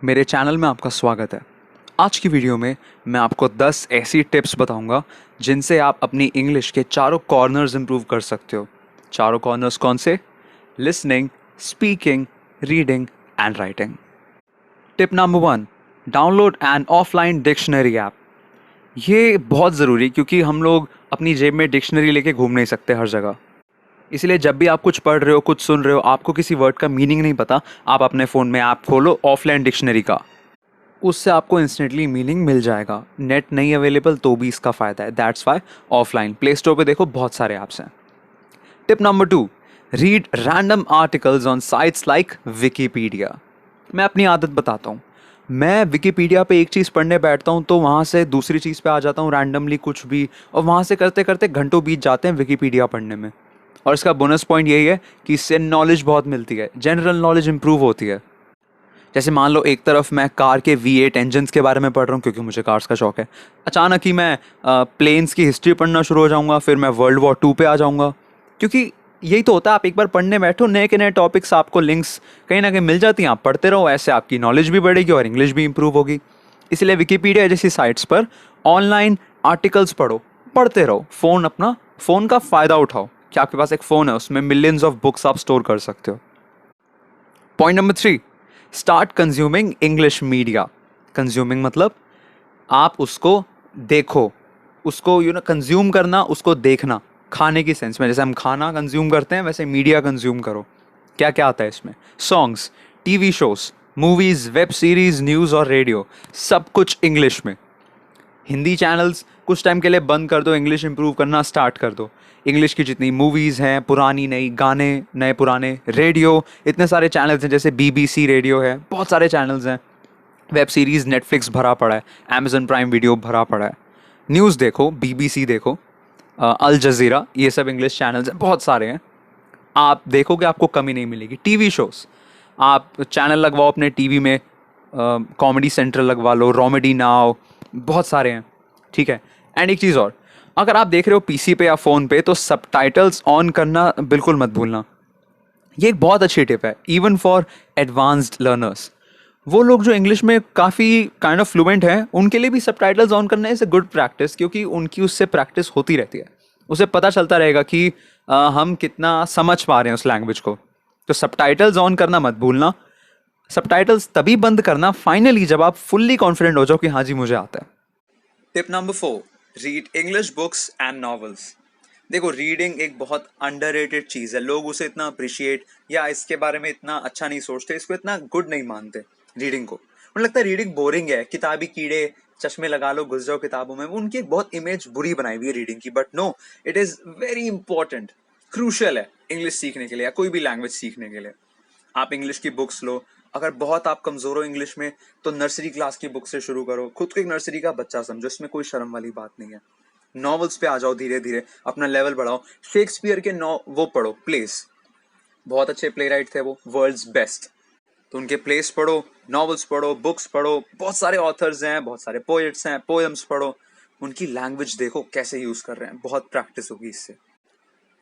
मेरे चैनल में आपका स्वागत है। आज की वीडियो में मैं आपको 10 ऐसी टिप्स बताऊंगा जिनसे आप अपनी इंग्लिश के चारों कॉर्नर्स इंप्रूव कर सकते हो। चारों कॉर्नर्स कौन से? Listening, speaking, reading and writing. Tip number 1, download an offline dictionary app. ये बहुत ज़रूरी है क्योंकि हम लोग अपनी जेब में डिक्शनरी लेके घूम नहीं सकते हर जगह। इसलिए जब भी आप कुछ पढ़ रहे हो, कुछ सुन रहे हो, आपको किसी वर्ड का मीनिंग नहीं पता, आप अपने फ़ोन में ऐप खोलो ऑफलाइन डिक्शनरी का, उससे आपको इंस्टेंटली मीनिंग मिल जाएगा। नेट नहीं अवेलेबल तो भी इसका फ़ायदा है, that's why offline. Play store पे देखो बहुत सारे ऐप्स हैं। Tip number 2, read random articles on sites like Wikipedia. मैं अपनी आदत बताता हूँ। मैं विकीपीडिया पे एक चीज़ पढ़ने बैठता हूँ तो वहाँ से दूसरी चीज़ पे आ जाता हूँ रैंडमली कुछ भी, और वहाँ से करते करते घंटों बीत जाते हैं विकीपीडिया पढ़ने में। और इसका बोनस पॉइंट यही है कि इससे नॉलेज बहुत मिलती है, जनरल नॉलेज इंप्रूव होती है। जैसे मान लो एक तरफ मैं कार के V8 इंजन्स के बारे में पढ़ रहा हूँ क्योंकि मुझे कार्स का शौक है, अचानक ही मैं प्लेन्स की हिस्ट्री पढ़ना शुरू हो जाऊँगा, फिर मैं वर्ल्ड वॉर 2 पे आ जाऊँगा। क्योंकि यही तो होता है, आप एक बार पढ़ने बैठो, नए के नए टॉपिक्स आपको लिंक्स कहीं ना कहीं मिल जाती हैं, आप पढ़ते रहो, ऐसे आपकी नॉलेज भी बढ़ेगी और इंग्लिश भी इंप्रूव होगी। इसलिए विकीपीडिया जैसी साइट्स पर ऑनलाइन आर्टिकल्स पढ़ो, पढ़ते रहो। फ़ोन का फ़ायदा उठाओ कि आपके पास एक फ़ोन है, उसमें मिलियंस ऑफ बुक्स आप स्टोर कर सकते हो। Point number 3, start consuming English media. Consuming मतलब आप उसको देखो, उसको कंज्यूम करना, उसको देखना, खाने की सेंस में। जैसे हम खाना कंज्यूम करते हैं वैसे मीडिया कंज्यूम करो। क्या क्या आता है इसमें? Songs, TV shows, movies, web series, news और रेडियो, सब कुछ इंग्लिश में। हिंदी चैनल्स कुछ टाइम के लिए बंद कर दो, इंग्लिश इंप्रूव करना स्टार्ट कर दो। इंग्लिश की जितनी मूवीज़ हैं, पुरानी नई, गाने नए पुराने, रेडियो, इतने सारे चैनल्स हैं। जैसे BBC रेडियो है, बहुत सारे चैनल्स हैं। वेब सीरीज़ नेटफ्लिक्स भरा पड़ा है, अमेजन प्राइम वीडियो भरा पड़ा है। न्यूज़ देखो, BBC देखो, अल जज़ीरा, ये सब इंग्लिश चैनल्स हैं, बहुत सारे हैं। आप देखोगे आपको कमी नहीं मिलेगी। टीवी शोज़, आप चैनल लगवाओ अपने टीवी में, कॉमेडी सेंट्रल लगवा लो, रॉमेडी नाउ, बहुत सारे हैं। ठीक है। एंड एक चीज़ और, अगर आप देख रहे हो PC पे या फ़ोन पे तो सबटाइटल्स ऑन करना बिल्कुल मत भूलना। ये एक बहुत अच्छी टिप है इवन फॉर एडवांस्ड लर्नर्स। वो लोग जो इंग्लिश में काफ़ी काइंड ऑफ फ्लुएंट हैं, उनके लिए भी सबटाइटल्स ऑन करना इज़ अ गुड प्रैक्टिस, क्योंकि उनकी उससे प्रैक्टिस होती रहती है। उसे पता चलता रहेगा कि हम कितना समझ पा रहे हैं उस लैंग्वेज को। तो सबटाइटल्स ऑन करना मत भूलना। सबटाइटल्स तभी बंद करना फाइनली जब आप फुल्ली कॉन्फिडेंट हो जाओ कि हाँ जी मुझे आता है। Tip number 4, read English books and novels. देखो, रीडिंग एक बहुत अंडररेटेड चीज़ है। लोग उसे इतना अप्रिशिएट या इसके बारे में इतना अच्छा नहीं सोचते, इसको इतना गुड नहीं मानते रीडिंग को। उन्हें लगता है रीडिंग बोरिंग है, किताबी कीड़े, चश्मे लगा लो घुस जाओ किताबों में। उनकी एक बहुत इमेज बुरी बनाई हुई है रीडिंग की, but no, it is very important, crucial है इंग्लिश सीखने के लिए या कोई भी लैंग्वेज सीखने के लिए। आप इंग्लिश की बुक्स लो। अगर बहुत आप कमज़ोर हो इंग्लिश में तो नर्सरी क्लास की बुक से शुरू करो, खुद को एक नर्सरी का बच्चा समझो, इसमें कोई शर्म वाली बात नहीं है। नॉवेल्स पे आ जाओ, धीरे धीरे अपना लेवल बढ़ाओ। शेक्सपियर के वो पढ़ो, प्लेस, बहुत अच्छे प्ले राइट थे वो, वर्ल्ड्स बेस्ट। तो उनके प्लेस पढ़ो, नॉवेल्स पढ़ो, बुक्स पढ़ो, बहुत सारे ऑथर्स हैं, बहुत सारे पोएट्स हैं, पोएम्स पढ़ो। उनकी लैंग्वेज देखो कैसे यूज कर रहे हैं, बहुत प्रैक्टिस होगी इससे।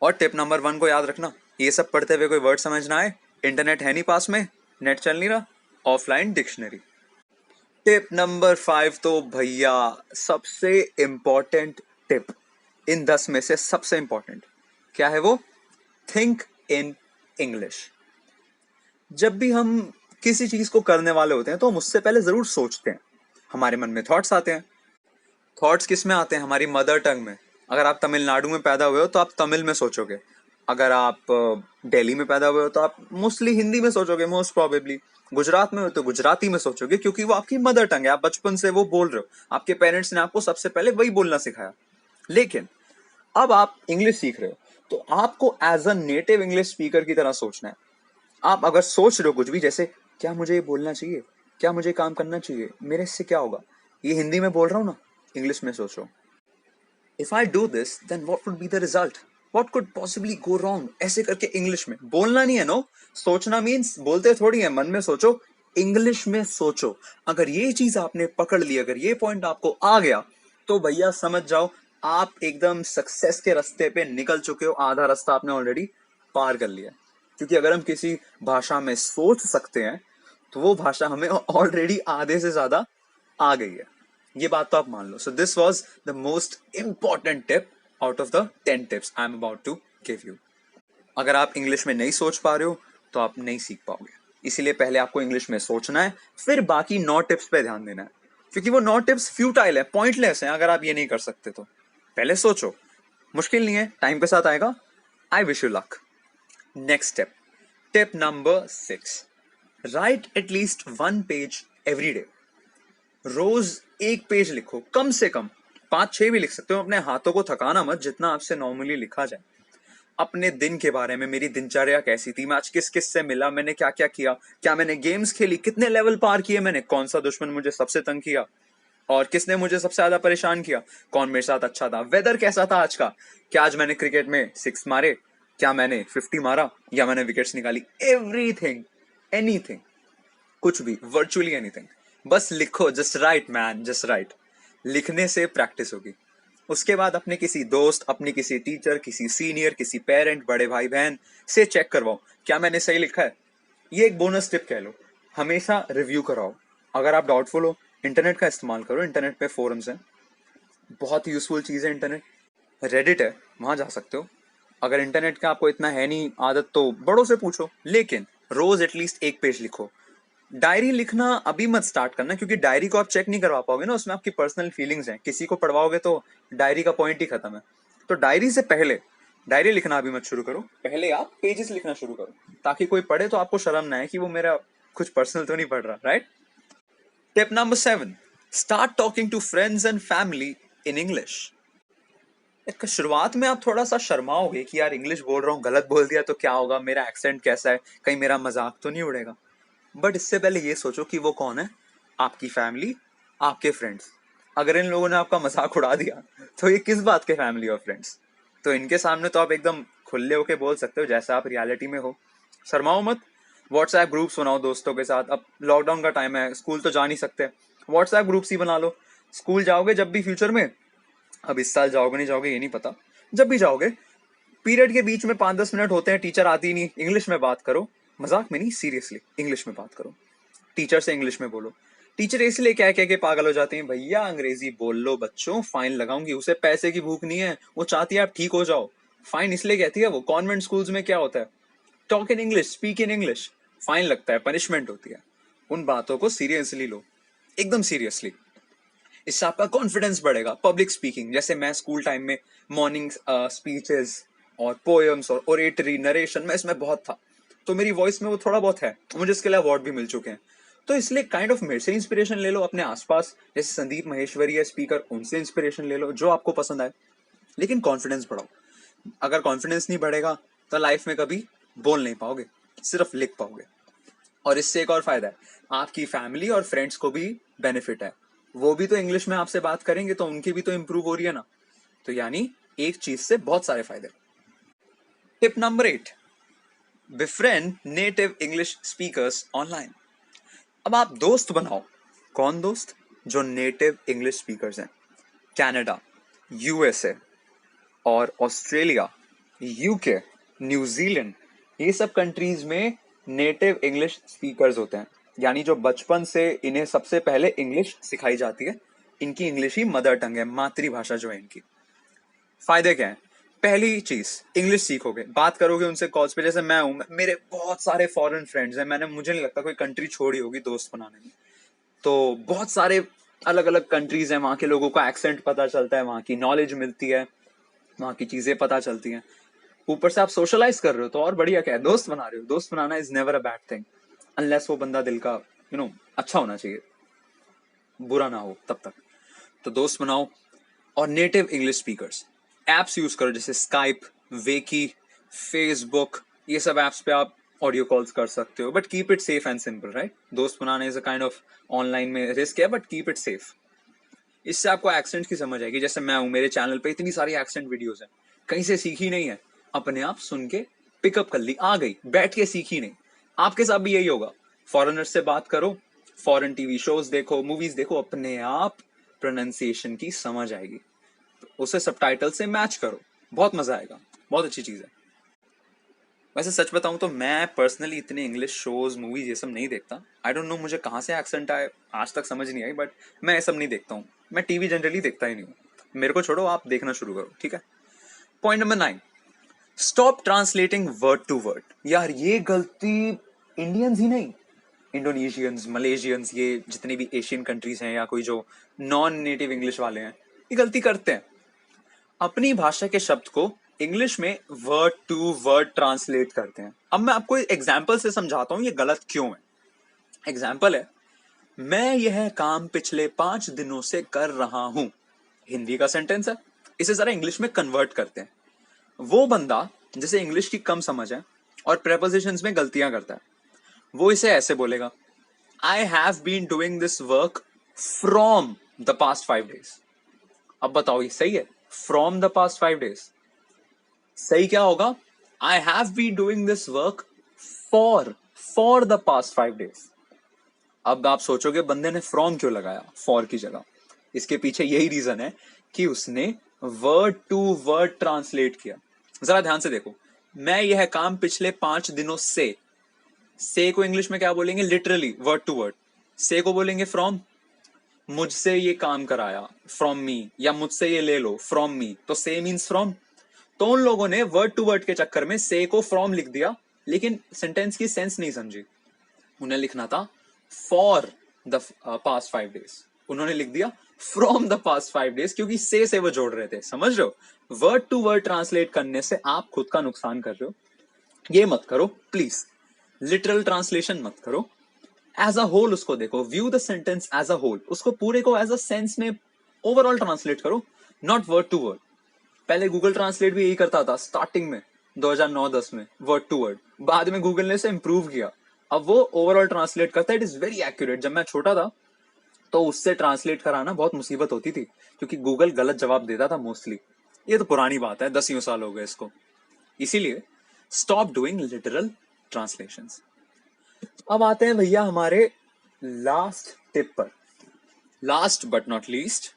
और टिप नंबर 1 को याद रखना, ये सब पढ़ते हुए कोई वर्ड समझ ना आए, इंटरनेट है नहीं पास में, नेट चल नहीं रहा, ऑफलाइन डिक्शनरी। टिप नंबर 5 तो भैया सबसे इंपॉर्टेंट टिप, इन 10 में से सबसे इंपॉर्टेंट क्या है वो? Think in English. जब भी हम किसी चीज को करने वाले होते हैं तो हम उससे पहले जरूर सोचते हैं। हमारे मन में थॉट्स आते हैं। थॉट्स किस में आते हैं? हमारी मदर टंग में। अगर आप तमिलनाडु में पैदा हुए हो तो आप तमिल में सोचोगे। अगर आप दिल्ली में पैदा हुए हो तो आप मोस्टली हिंदी में सोचोगे, मोस्ट प्रोबेबली। गुजरात में हो तो गुजराती में सोचोगे, क्योंकि वो आपकी मदर टंग है, आप बचपन से वो बोल रहे हो, आपके पेरेंट्स ने आपको सबसे पहले वही बोलना सिखाया। लेकिन अब आप इंग्लिश सीख रहे हो तो आपको as a native English speaker की तरह सोचना है। आप अगर सोच रहे हो कुछ भी, जैसे क्या मुझे ये बोलना चाहिए, क्या मुझे काम करना चाहिए, मेरे इससे क्या होगा, ये हिंदी में बोल रहा हूं ना, इंग्लिश में सोचो। If I do this then what would be the result, what could possibly go wrong, ऐसे करके इंग्लिश में बोलना नहीं है। नो, सोचना मीन्स बोलते थोड़ी है, मन में सोचो, इंग्लिश में सोचो। अगर ये चीज आपने पकड़ ली, अगर ये पॉइंट आपको आ गया तो भैया समझ जाओ आप एकदम सक्सेस के रास्ते पे निकल चुके हो। आधा रास्ता आपने ऑलरेडी पार कर लिया। क्योंकि अगर हम किसी भाषा में सोच सकते हैं तो वो भाषा हमें ऑलरेडी आधे से ज्यादा आ गई है। ये बात तो आप मान लो। So this was the most important tip out of the 10 tips I am about to give you. अगर आप इंग्लिश में नहीं सोच पा रहे हो तो आप नहीं सीख पाओगे। इसीलिए पहले आपको इंग्लिश में सोचना है, फिर बाकी 9 टिप्स पे ध्यान देना है, क्योंकि वो 9 टिप्स फ्यूटाइल है, पॉइंटलेस है अगर आप ये नहीं कर सकते तो। पहले सोचो, मुश्किल नहीं है, टाइम के साथ आएगा। I wish you luck. Next tip, tip number 6, right at least 1 page every day. रोज 1 पेज लिखो, कम से कम 5-6 भी लिख सकते हो। अपने हाथों को थकाना मत, जितना आपसे नॉर्मली लिखा जाए। अपने दिन के बारे में, मेरी दिनचर्या कैसी थी, मैं आज किस किस से मिला, मैंने क्या क्या किया, क्या मैंने गेम्स खेली, कितने लेवल पार किए मैंने, कौन सा दुश्मन मुझे सबसे तंग किया और किसने मुझे सबसे ज्यादा परेशान किया, कौन मेरे साथ अच्छा था, वेदर कैसा था आज का, क्या आज मैंने क्रिकेट में 6 मारे, क्या मैंने 50 मारा या मैंने विकेट्स निकाली। एवरीथिंग, एनीथिंग, कुछ भी, वर्चुअली एनीथिंग, बस लिखो। Just right man, just right. लिखने से प्रैक्टिस होगी। उसके बाद अपने किसी दोस्त, अपने किसी टीचर, किसी सीनियर, किसी पेरेंट, बड़े भाई बहन से चेक करवाओ क्या मैंने सही लिखा है। ये एक बोनस टिप कह लो। हमेशा रिव्यू कराओ। अगर आप डाउटफुल हो, इंटरनेट का इस्तेमाल करो। इंटरनेट पे फोरम्स हैं, बहुत यूजफुल चीज है इंटरनेट। रेडिट है, वहां जा सकते हो। अगर इंटरनेट का आपको इतना है नहीं आदत तो बड़ों से पूछो, लेकिन रोज एटलीस्ट 1 पेज लिखो। डायरी लिखना अभी मत स्टार्ट करना, क्योंकि डायरी को आप चेक नहीं करवा पाओगे ना, उसमें आपकी पर्सनल फीलिंग्स हैं, किसी को पढ़वाओगे तो डायरी का पॉइंट ही खत्म है। तो डायरी से पहले डायरी लिखना अभी मत शुरू करो, पहले आप पेजेस लिखना शुरू करो, ताकि कोई पढ़े तो आपको शर्म ना आए कि वो मेरा कुछ पर्सनल तो नहीं पढ़ रहा, right. Tip number 7, start talking to friends and family in English. एक शुरुआत में आप थोड़ा सा शर्माओगे कि यार इंग्लिश बोल रहा हूँ, गलत बोल दिया तो क्या होगा, मेरा एक्सेंट कैसा है, कहीं मेरा मजाक तो नहीं उड़ेगा। बट इससे पहले ये सोचो कि वो कौन है, आपकी फैमिली, आपके फ्रेंड्स। अगर इन लोगों ने आपका मजाक उड़ा दिया तो ये किस बात के फैमिली और फ्रेंड्स। तो इनके सामने तो आप एकदम खुले होके बोल सकते हो जैसा आप रियलिटी में हो। शर्माओ मत। व्हाट्सएप ग्रुप्स बनाओ दोस्तों के साथ। अब लॉकडाउन का टाइम है, स्कूल तो जा नहीं सकते, व्हाट्सएप ग्रुप्स ही बना लो। स्कूल जाओगे जब भी फ्यूचर में, अब इस साल जाओगे नहीं जाओगे ये नहीं पता, जब भी जाओगे पीरियड के बीच में 5-10 मिनट होते हैं, टीचर आती नहीं, इंग्लिश में बात करो। मजाक में नहीं, सीरियसली इंग्लिश में बात करो। टीचर से इंग्लिश में बोलो। टीचर इसलिए क्या कह के पागल हो जाते हैं, भैया अंग्रेजी बोल लो बच्चों, फाइन लगाऊंगी। उसे पैसे की भूख नहीं है, वो चाहती है आप ठीक हो जाओ। फाइन इसलिए कहती है वो। कॉन्वेंट स्कूल्स में क्या होता है, talk in English, speak in English, fine लगता है, पनिशमेंट होती है। उन बातों को सीरियसली लो, एकदम सीरियसली। इससे आपका कॉन्फिडेंस बढ़ेगा। पब्लिक स्पीकिंग, जैसे मैं स्कूल टाइम में मॉर्निंग स्पीचेस और पोएम्स और ओरेटरी नरेशन में इसमें बहुत था, तो मेरी वॉइस में वो थोड़ा बहुत है, मुझे इसके लिए अवार्ड भी मिल चुके हैं। तो इसलिए काइंड ऑफ मेरे से इंस्पिरेशन ले लो। अपने आसपास जैसे संदीप महेश्वरी है स्पीकर, उनसे इंस्पिरेशन ले लो जो आपको पसंद आए, लेकिन कॉन्फिडेंस बढ़ाओ। अगर कॉन्फिडेंस नहीं बढ़ेगा तो लाइफ में कभी बोल नहीं पाओगे, सिर्फ लिख पाओगे। और इससे एक और फायदा है, आपकी फैमिली और फ्रेंड्स को भी बेनिफिट है। वो भी तो इंग्लिश में आपसे बात करेंगे तो उनकी भी तो इंप्रूव हो रही है ना। तो यानी एक चीज से बहुत सारे फायदे। Tip number 8, befriend native English speakers online. अब आप दोस्त बनाओ। कौन दोस्त? जो नेटिव इंग्लिश स्पीकर्स हैं। कनाडा, यूएसए और ऑस्ट्रेलिया, यूके, न्यूजीलैंड, ये सब कंट्रीज में नेटिव इंग्लिश स्पीकर्स होते हैं। यानी जो बचपन से इन्हें सबसे पहले इंग्लिश सिखाई जाती है, इनकी इंग्लिश ही मदर टंग है, मातृभाषा जो है इनकी। फायदे क्या है? पहली चीज, इंग्लिश सीखोगे, बात करोगे उनसे कॉल्स पे। जैसे मैं हूं, मेरे बहुत सारे फॉरेन फ्रेंड्स हैं, मुझे नहीं लगता कोई कंट्री छोड़ी होगी दोस्त बनाने में। तो बहुत सारे अलग अलग कंट्रीज हैं, वहां के लोगों का एक्सेंट पता चलता है, वहां की नॉलेज मिलती है, वहां की चीजें पता चलती हैं। ऊपर से आप सोशलाइज कर रहे हो तो और बढ़िया क्या है, दोस्त बना रहे हो। दोस्त बनाना is never a bad thing, unless वो बंदा दिल का अच्छा होना चाहिए, बुरा ना हो तब तक। तो दोस्त बनाओ। और native English speakers, apps use करो जैसे स्काइप, वेकी, फेसबुक, ये सब एप्स पे आप ऑडियो कॉल्स कर सकते हो। But keep it safe and simple, right. दोस्त बनाना is a kind of online में रिस्क है, बट कीप इट सेफ। इससे आपको एक्सेंट की समझ आएगी। जैसे मैं हूं, मेरे चैनल पे इतनी सारी एक्सेंट वीडियोस हैं, कहीं से सीखी नहीं है, अपने आप सुन के पिकअप कर ली, आ गई, बैठ के सीखी नहीं। आपके साथ भी यही होगा। फॉरेनर से बात करो, फॉरेन टीवी शोज देखो, मूवीज देखो, अपने आप प्रोनाउंसिएशन की समझ आएगी। तो उसे सबटाइटल से मैच करो, बहुत मजा आएगा, बहुत अच्छी चीज है। वैसे सच बताऊं तो मैं पर्सनली इतने इंग्लिश शोज मूवीज ये सब नहीं देखता। आई डोंट नो मुझे कहाँ से एक्सेंट आए, आज तक समझ नहीं आई, बट मैं ये सब नहीं देखता हूँ। मैं टीवी जनरली देखता ही नहीं हूँ। मेरे को छोड़ो, आप देखना शुरू करो, ठीक है। Point number 9, stop translating word to word. यार ये गलती इंडियंस ही नहीं, इंडोनेशियंस, मलेशियंस, ये जितनी भी एशियन कंट्रीज हैं या कोई जो नॉन नेटिव इंग्लिश वाले हैं, ये गलती करते हैं। अपनी भाषा के शब्द को इंग्लिश में वर्ड टू वर्ड ट्रांसलेट करते हैं। अब मैं आपको एग्जाम्पल से समझाता हूं ये गलत क्यों है। एग्जाम्पल है, मैं यह काम पिछले 5 दिनों से कर रहा हूं। हिंदी का सेंटेंस है, इसे जरा इंग्लिश में कन्वर्ट करते हैं। वो बंदा जिसे इंग्लिश की कम समझ है और प्रेपोजिशंस में गलतियां करता है, वो इसे ऐसे बोलेगा, I have been doing this work from the past 5 days। अब बताओ ये सही है? फ्रॉम द पास्ट 5 days सही क्या होगा? I have been doing this work for the past 5 days। अब आप सोचोगे बंदे ने फ्रॉम क्यों लगाया फॉर की जगह? इसके पीछे यही रीजन है कि उसने वर्ड टू वर्ड ट्रांसलेट किया। जरा ध्यान से देखो, मैं यह काम पिछले 5 दिनों से को इंग्लिश में क्या बोलेंगे? Literally word to word. से को बोलेंगे फ्रॉम। मुझसे ये काम कराया, फ्रॉम मी, या मुझसे ये ले लो, फ्रॉम मी, तो से मीन्स फ्रॉम। तो उन लोगों ने वर्ड टू वर्ड के चक्कर में से को फ्रॉम लिख दिया, लेकिन सेंटेंस की सेंस नहीं समझी। उन्हें लिखना था फॉर द पास्ट 5 days, उन्होंने लिख दिया फ्रॉम द पास्ट 5 days, क्योंकि से वो जोड़ रहे थे। समझ रहे हो? वर्ड टू वर्ड ट्रांसलेट करने से आप खुद का नुकसान कर रहे हो। ये मत करो प्लीज। लिटरल ट्रांसलेशन मत करो, एज अ होल उसको देखो। View the sentence as a whole, उसको पूरे को एज अ सेंस में ओवरऑल ट्रांसलेट करो, नॉट वर्ड टू वर्ड। पहले गूगल ट्रांसलेट भी यही करता था स्टार्टिंग में, 2009-10 में, वर्ड टू वर्ड। बाद में गूगल ने इसे इंप्रूव किया, अब वो ओवरऑल ट्रांसलेट करता है। It is very accurate. जब मैं छोटा था तो उससे ट्रांसलेट कराना बहुत मुसीबत होती थी, क्योंकि गूगल गलत जवाब देता था मोस्टली। ये तो पुरानी बात है, 10 साल हो गए इसको। इसीलिए स्टॉप डूइंग लिटरल ट्रांसलेशंस। अब आते हैं भैया हमारे लास्ट टिप पर। Last but not least,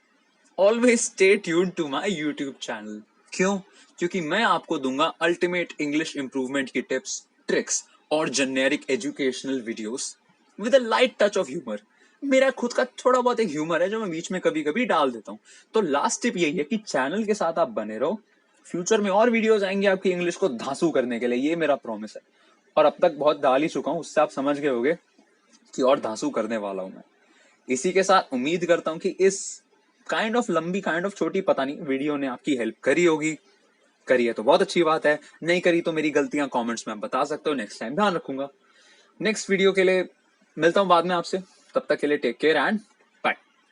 always stay tuned to my YouTube channel. क्यों? क्योंकि मैं आपको दूंगा अल्टीमेट इंग्लिश इंप्रूवमेंट की टिप्स, ट्रिक्स और generic educational videos with a light touch of humour. मेरा खुद का थोड़ा बहुत एक ह्यूमर है जो मैं बीच में कभी कभी डाल देता हूँ। तो लास्ट टिप यही है कि चैनल के साथ आप बने रहो। फ्यूचर में और वीडियोस आएंगे आपकी इंग्लिश को धांसू करने के लिए, ये मेरा प्रॉमिस है। और अब तक बहुत डाल ही चुका हूँ, उससे आप समझ गए होंगे कि और धांसू करने वाला हूं मैं। इसी के साथ उम्मीद करता हूं कि इस काइंड ऑफ लंबी, काइंड ऑफ छोटी, पता नहीं, वीडियो ने आपकी हेल्प करी होगी। करी है तो बहुत अच्छी बात है, नहीं करी तो मेरी गलतियां कमेंट्स में आप बता सकते हो, नेक्स्ट टाइम ध्यान रखूंगा। नेक्स्ट वीडियो के लिए मिलता हूं बाद में आपसे, तब तक के लिए टेक केयर एंड